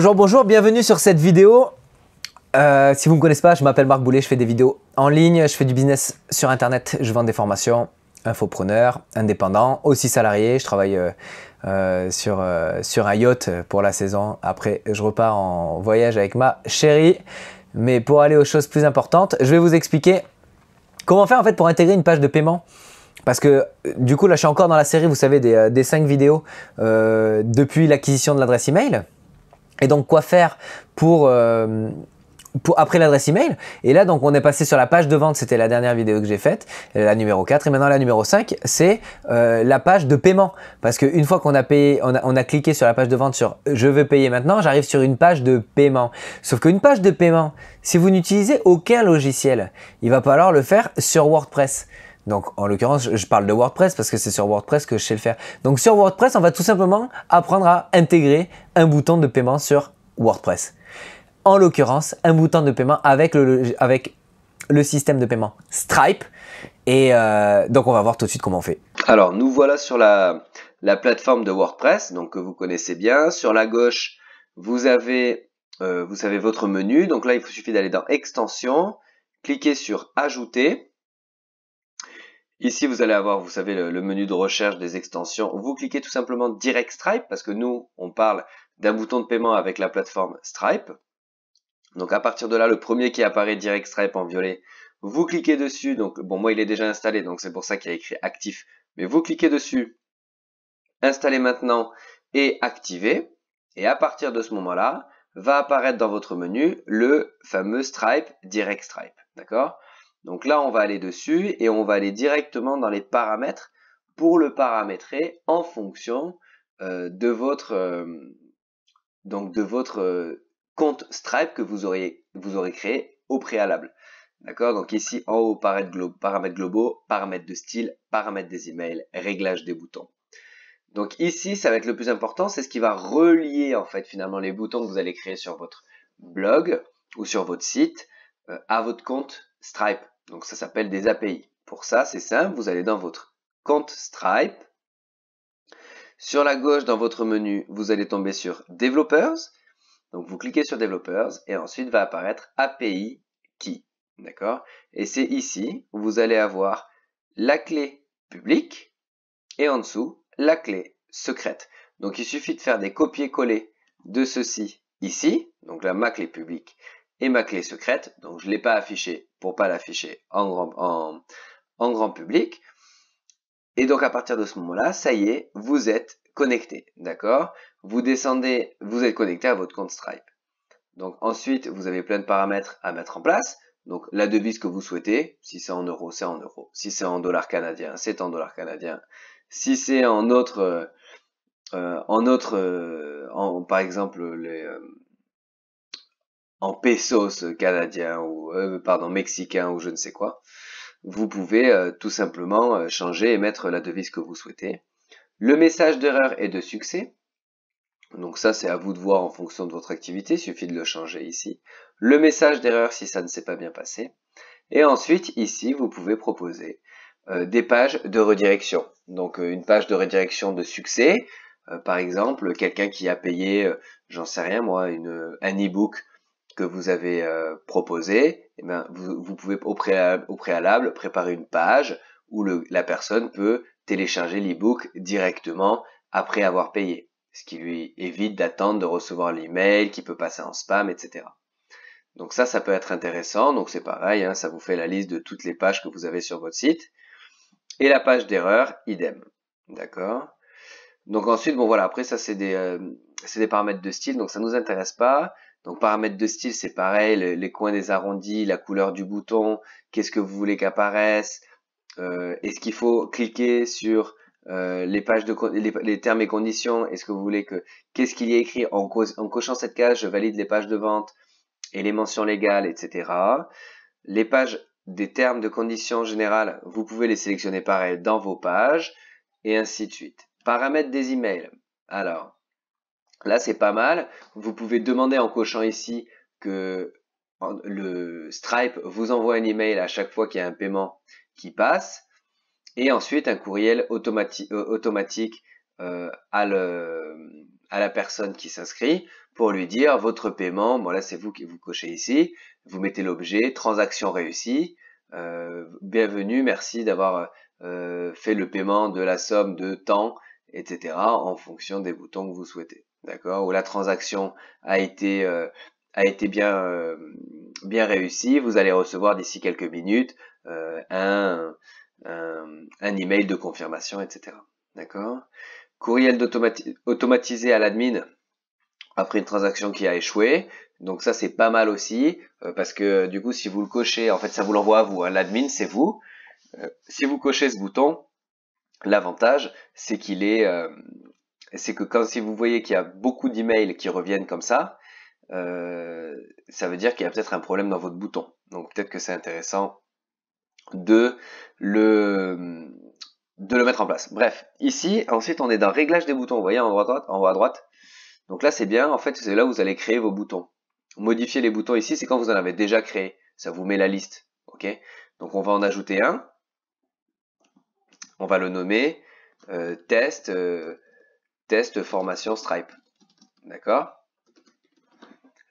Bonjour, bonjour, bienvenue sur cette vidéo. Si vous ne me connaissez pas, je m'appelle Marc Boulet, je fais des vidéos en ligne, je fais du business sur internet, je vends des formations, infopreneur, indépendant, aussi salarié, je travaille sur un yacht pour la saison. Après, je repars en voyage avec ma chérie. Mais pour aller aux choses plus importantes, je vais vous expliquer comment faire en fait pour intégrer une page de paiement. Parce que du coup, là, je suis encore dans la série, vous savez, des 5 vidéos depuis l'acquisition de l'adresse email. Et donc, quoi faire pour après l'adresse email. Et là, donc, on est passé sur la page de vente. C'était la dernière vidéo que j'ai faite, la numéro 4. Et maintenant, la numéro 5, c'est la page de paiement. Parce qu'une fois qu'on a payé, on a cliqué sur la page de vente sur « Je veux payer maintenant », j'arrive sur une page de paiement. Sauf qu'une page de paiement, si vous n'utilisez aucun logiciel, il va falloir le faire sur WordPress. Donc, en l'occurrence, je parle de WordPress parce que c'est sur WordPress que je sais le faire. Donc, sur WordPress, on va tout simplement apprendre à intégrer un bouton de paiement sur WordPress. En l'occurrence, un bouton de paiement avec le système de paiement Stripe. Et donc, on va voir tout de suite comment on fait. Alors, nous voilà sur la plateforme de WordPress, donc que vous connaissez bien. Sur la gauche, vous avez votre menu. Donc là, il vous suffit d'aller dans Extensions, cliquer sur Ajouter. Ici, vous allez avoir, vous savez, le menu de recherche des extensions. Vous cliquez tout simplement Direct Stripe, parce que nous, on parle d'un bouton de paiement avec la plateforme Stripe. Donc à partir de là, le premier qui apparaît, Direct Stripe en violet, vous cliquez dessus. Donc bon, moi il est déjà installé, donc c'est pour ça qu'il y a écrit actif. Mais vous cliquez dessus, installer maintenant et activer. Et à partir de ce moment-là, va apparaître dans votre menu le fameux Stripe, Direct Stripe. D'accord? Donc là, on va aller dessus et on va aller directement dans les paramètres pour le paramétrer en fonction de votre compte Stripe que vous aurez créé au préalable. D'accord? Donc ici, en haut, paramètres globaux, paramètres de style, paramètres des emails, réglages des boutons. Donc ici, ça va être le plus important, c'est ce qui va relier en fait finalement les boutons que vous allez créer sur votre blog ou sur votre site à votre compte Stripe. Donc ça s'appelle des API. Pour ça, c'est simple, vous allez dans votre compte Stripe. Sur la gauche, dans votre menu, vous allez tomber sur Developers. Donc vous cliquez sur Developers et ensuite va apparaître API Key. D'accord? Et c'est ici où vous allez avoir la clé publique et en dessous la clé secrète. Donc il suffit de faire des copier-coller de ceci ici. Donc là, ma clé publique et ma clé secrète. Donc je ne l'ai pas affiché pour pas l'afficher en grand public. Et donc à partir de ce moment-là, ça y est, vous êtes connecté, d'accord? Vous descendez, vous êtes connecté à votre compte Stripe. Donc ensuite, vous avez plein de paramètres à mettre en place. Donc la devise que vous souhaitez, si c'est en euros, c'est en euros. Si c'est en dollars canadiens, c'est en dollars canadiens. Si c'est en par exemple en pesos canadiens ou mexicains ou je ne sais quoi, vous pouvez tout simplement changer et mettre la devise que vous souhaitez. Le message d'erreur et de succès. Donc ça, c'est à vous de voir en fonction de votre activité. Il suffit de le changer ici. Le message d'erreur si ça ne s'est pas bien passé. Et ensuite, ici, vous pouvez proposer des pages de redirection. Donc une page de redirection de succès. Par exemple, quelqu'un qui a payé, j'en sais rien moi, un e-book que vous avez proposé, eh bien, vous pouvez au préalable préparer une page où la personne peut télécharger l'e-book directement après avoir payé, ce qui lui évite d'attendre de recevoir l'email qui peut passer en spam, etc. Donc ça peut être intéressant. Donc c'est pareil, hein, ça vous fait la liste de toutes les pages que vous avez sur votre site. Et la page d'erreur, idem. D'accord? Donc ensuite, bon voilà, après ça c'est des paramètres de style, donc ça nous intéresse pas. Donc paramètres de style, c'est pareil, les coins des arrondis, la couleur du bouton, qu'est-ce que vous voulez qu'apparaisse, est-ce qu'il faut cliquer sur les termes et conditions, est-ce que vous voulez qu'est-ce qu'il y a écrit en cochant cette case, je valide les pages de vente et les mentions légales, etc. Les pages des termes de conditions générales, vous pouvez les sélectionner pareil dans vos pages, et ainsi de suite. Paramètres des emails. Alors, là c'est pas mal. Vous pouvez demander en cochant ici que le Stripe vous envoie un email à chaque fois qu'il y a un paiement qui passe. Et ensuite un courriel automatique à la personne qui s'inscrit pour lui dire votre paiement, bon là c'est vous qui vous cochez ici, vous mettez l'objet, transaction réussie, bienvenue, merci d'avoir fait le paiement de la somme de temps, etc. en fonction des boutons que vous souhaitez. D'accord? Ou la transaction a été bien réussie, vous allez recevoir d'ici quelques minutes un email de confirmation, etc. D'accord? Courriel automatisé à l'admin après une transaction qui a échoué. Donc ça c'est pas mal aussi parce que du coup si vous le cochez, en fait ça vous l'envoie à vous. Hein. L'admin c'est vous. Si vous cochez ce bouton, l'avantage c'est c'est que si vous voyez qu'il y a beaucoup d'emails qui reviennent comme ça veut dire qu'il y a peut-être un problème dans votre bouton. Donc peut-être que c'est intéressant de le mettre en place. Bref, ici, ensuite on est dans réglage des boutons. Vous voyez en haut à droite. Donc là c'est bien, en fait c'est là où vous allez créer vos boutons. Modifier les boutons ici, c'est quand vous en avez déjà créé. Ça vous met la liste. Ok. Donc on va en ajouter un. On va le nommer test formation Stripe. D'accord?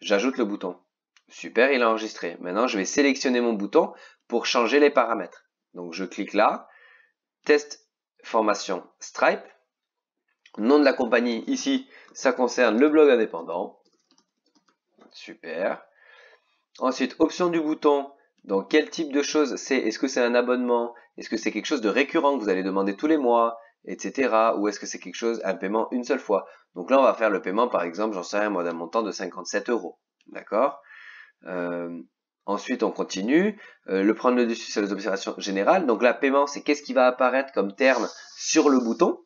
J'ajoute le bouton. Super, il a enregistré. Maintenant, je vais sélectionner mon bouton pour changer les paramètres. Donc, je clique là. Test formation Stripe. Nom de la compagnie, ici, ça concerne le blog indépendant. Super. Ensuite, option du bouton. Donc, quel type de choses c'est? Est-ce que c'est un abonnement? Est-ce que c'est quelque chose de récurrent que vous allez demander tous les mois, etc. Ou est-ce que c'est quelque chose, un paiement une seule fois? Donc là, on va faire le paiement, par exemple, j'en sais rien, moi, d'un montant de 57 €. D'accord? Ensuite, on continue. Prendre le dessus sur les opérations générales. Donc là, paiement, c'est qu'est-ce qui va apparaître comme terme sur le bouton.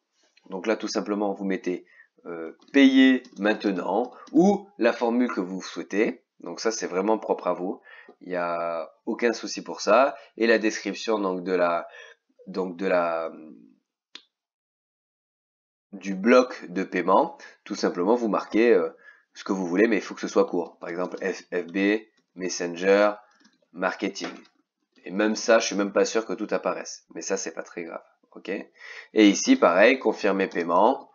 Donc là, tout simplement, vous mettez payer maintenant ou la formule que vous souhaitez. Donc ça, c'est vraiment propre à vous. Il n'y a aucun souci pour ça. Et la description du bloc de paiement, tout simplement, vous marquez ce que vous voulez, mais il faut que ce soit court. Par exemple, FB, Messenger, Marketing. Et même ça, je suis même pas sûr que tout apparaisse. Mais ça, c'est pas très grave. Ok. Et ici, pareil, confirmer paiement,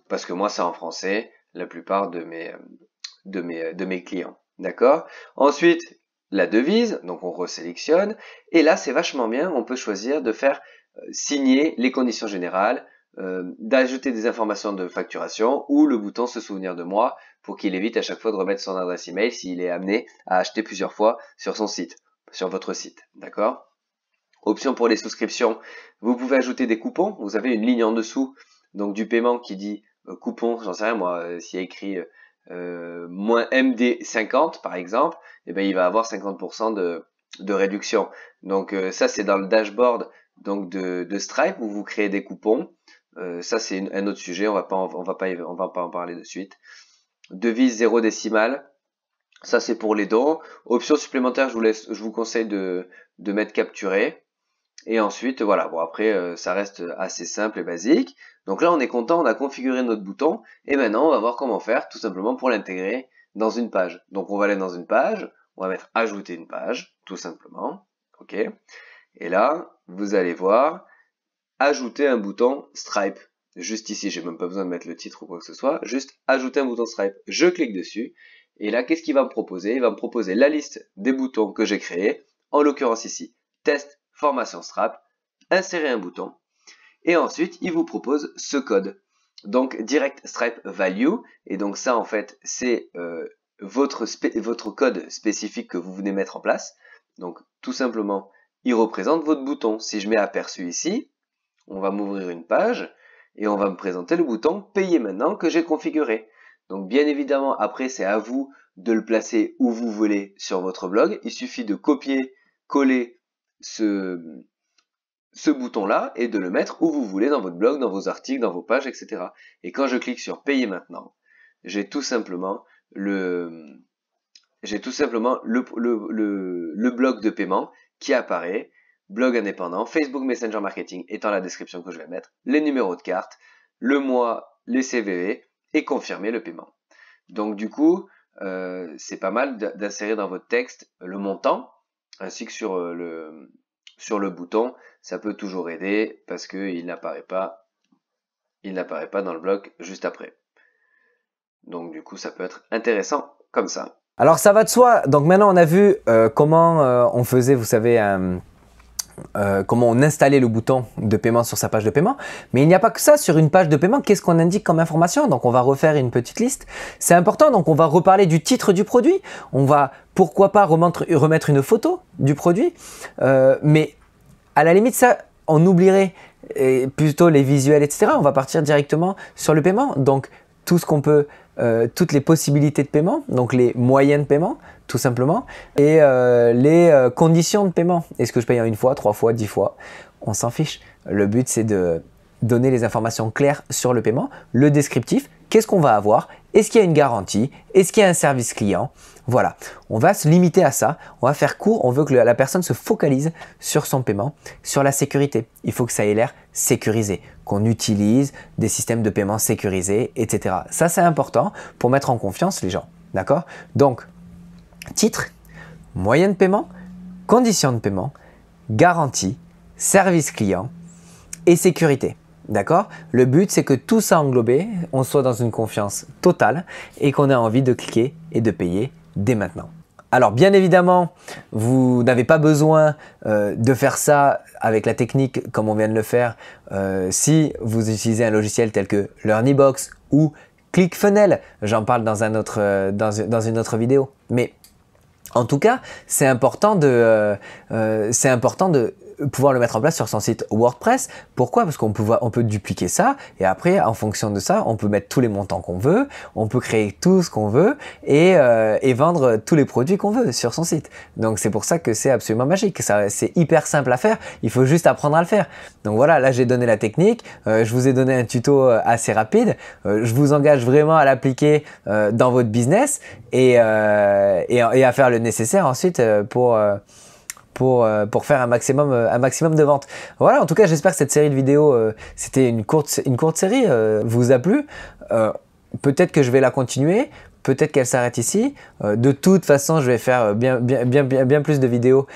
parce que moi, c'est en français, la plupart de mes clients. D'accord. Ensuite, la devise, donc on resélectionne. Et là, c'est vachement bien. On peut choisir de faire signer les conditions générales, d'ajouter des informations de facturation ou le bouton se souvenir de moi pour qu'il évite à chaque fois de remettre son adresse email s'il est amené à acheter plusieurs fois sur son site, sur votre site. D'accord? Option pour les souscriptions, vous pouvez ajouter des coupons. Vous avez une ligne en dessous donc du paiement qui dit coupon, j'en sais rien moi, s'il y a écrit moins MD50 par exemple, et ben il va avoir 50% de réduction. Donc ça c'est dans le dashboard donc de Stripe où vous créez des coupons. Ça c'est un autre sujet, on va pas en parler de suite. Devise 0 décimale, ça c'est pour les dons. Option supplémentaire, je vous conseille de mettre capturé. Et ensuite, voilà, bon après, ça reste assez simple et basique. Donc là, on est content, on a configuré notre bouton. Et maintenant, on va voir comment faire, tout simplement, pour l'intégrer dans une page. Donc on va aller dans une page, on va mettre ajouter une page, tout simplement. Ok. Et là, vous allez voir, ajouter un bouton Stripe. Juste ici, j'ai même pas besoin de mettre le titre ou quoi que ce soit, juste ajouter un bouton Stripe. Je clique dessus. Et là, qu'est-ce qu'il va me proposer? Il va me proposer la liste des boutons que j'ai créés. En l'occurrence ici, test formation Stripe, insérer un bouton, et ensuite il vous propose ce code. Donc Direct Stripe Value, et donc ça en fait c'est votre code spécifique que vous venez mettre en place. Donc tout simplement, il représente votre bouton. Si je mets aperçu ici, on va m'ouvrir une page et on va me présenter le bouton payer maintenant que j'ai configuré. Donc bien évidemment, après c'est à vous de le placer où vous voulez sur votre blog. Il suffit de copier, coller ce bouton-là et de le mettre où vous voulez dans votre blog, dans vos articles, dans vos pages, etc. Et quand je clique sur payer maintenant, j'ai tout simplement le bloc de paiement qui apparaît, blog indépendant, Facebook Messenger Marketing étant la description que je vais mettre, les numéros de carte, le mois, les CVV et confirmer le paiement. Donc du coup, c'est pas mal d'insérer dans votre texte le montant ainsi que sur le bouton. Ça peut toujours aider parce qu'il n'apparaît pas dans le bloc juste après. Donc du coup, ça peut être intéressant comme ça. Alors ça va de soi. Donc maintenant, on a vu comment on faisait, vous savez, comment on installait le bouton de paiement sur sa page de paiement. Mais il n'y a pas que ça. Sur une page de paiement, qu'est-ce qu'on indique comme information? Donc on va refaire une petite liste. C'est important, donc on va reparler du titre du produit. On va, pourquoi pas, remettre une photo du produit. Mais à la limite, ça, on oublierait plutôt les visuels, etc. On va partir directement sur le paiement. Donc tout ce qu'on peut, toutes les possibilités de paiement, donc les moyens de paiement, tout simplement, et les conditions de paiement. Est-ce que je paye en 1 fois, 3 fois, 10 fois? On s'en fiche. Le but, c'est de donner les informations claires sur le paiement, le descriptif, qu'est-ce qu'on va avoir, est-ce qu'il y a une garantie, est-ce qu'il y a un service client. Voilà, on va se limiter à ça, on va faire court, on veut que la personne se focalise sur son paiement, sur la sécurité. Il faut que ça ait l'air sécurisé, qu'on utilise des systèmes de paiement sécurisés, etc. Ça, c'est important pour mettre en confiance les gens, d'accord? Donc, titre, moyen de paiement, conditions de paiement, garantie, service client et sécurité. D'accord? Le but, c'est que tout ça englobé, on soit dans une confiance totale et qu'on ait envie de cliquer et de payer dès maintenant. Alors bien évidemment, vous n'avez pas besoin de faire ça avec la technique comme on vient de le faire si vous utilisez un logiciel tel que LearnyBox ou ClickFunnels. J'en parle dans une autre vidéo. Mais en tout cas, c'est important de pouvoir le mettre en place sur son site WordPress. Pourquoi? Parce qu'on peut dupliquer ça et après, en fonction de ça, on peut mettre tous les montants qu'on veut, on peut créer tout ce qu'on veut et vendre tous les produits qu'on veut sur son site. Donc, c'est pour ça que c'est absolument magique. C'est hyper simple à faire. Il faut juste apprendre à le faire. Donc voilà, là, j'ai donné la technique. Je vous ai donné un tuto assez rapide. Je vous engage vraiment à l'appliquer dans votre business et à faire le nécessaire ensuite pour faire un maximum de ventes. Voilà, en tout cas, j'espère que cette série de vidéos, c'était une courte série, vous a plu. Peut-être que je vais la continuer, peut-être qu'elle s'arrête ici. De toute façon, je vais faire bien plus de vidéos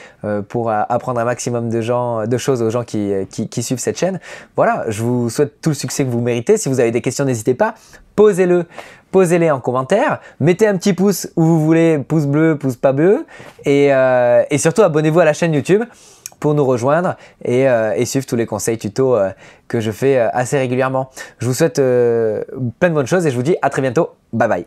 pour apprendre un maximum de choses aux gens qui suivent cette chaîne. Voilà, je vous souhaite tout le succès que vous méritez. Si vous avez des questions, n'hésitez pas, posez-les en commentaire, mettez un petit pouce où vous voulez, pouce bleu, pouce pas bleu, et surtout abonnez-vous à la chaîne YouTube pour nous rejoindre et suivre tous les conseils tutos que je fais assez régulièrement. Je vous souhaite plein de bonnes choses et je vous dis à très bientôt. Bye bye.